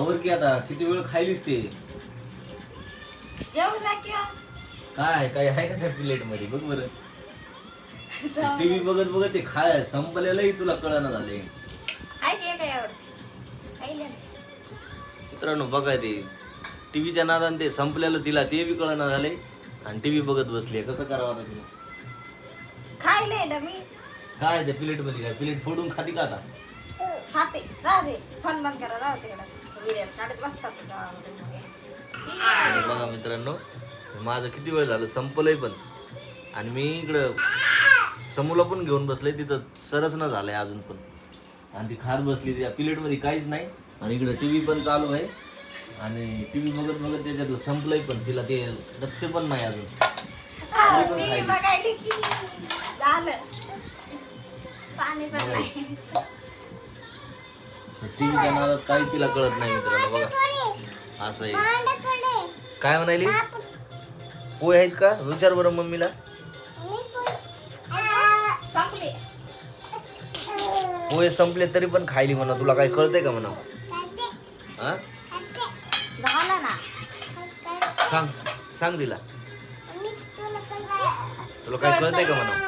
वर की आता किती वेळ खायलीस ते जेवला क्या काय काय आहे का त्या प्लेट मध्ये बघ बरं. टीव्ही बघत बघत ते खाय संपलेलंही तुला कळना झाले. मित्रांनो बघा ते टीव्हीच्या नादाने ते संपलेलं तिला ते बी कळना झाले आणि टीव्ही बघत बसली. कसं करावं आता तिला? खायले ना मी काय त्या प्लेट मध्ये काय प्लेट फोडून खाती का आता? खाते जा दे फोन बंद करा जाऊ तिकडे व्हिडिओ काढत बसतात बघा मित्रांनो माझं किती वेळ झालं संपलंय पण आणि मी इकडं समूला पण घेऊन बसलंय तिचं सरच न झालंय अजून पण आणि ती खात बसली त्या प्लेट मध्ये काहीच नाही आणि इकडं टीव्ही पण चालू आहे आणि टीव्ही बघत बघत त्याच्यात संपलंय पण तिला ते लक्ष पण नाही अजून. तरी पण खायली. बघायला की झालं पाणी पण नाही टीव्हीच्या नादात काही तिला कळत नाही मित्रांनो बघा असं आहे. काय म्हणाली? पोहे आहेत का विचार बरं मम्मीला. संपले पोहे संपले तरी पण खायली म्हणा. तुला काय कळतंय का म्हणा? हा झालं ना सांग सांग तिला तुला काय कळतंय का म्हणा?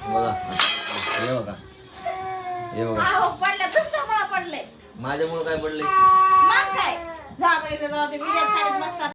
बघा हे बघा हे बघा आहो पडलं तुमच्यामुळे पडलंय माझ्यामुळे काय पडले? मग काय जा बघितलं जाऊ ते व्हिडिओ काढत बसतात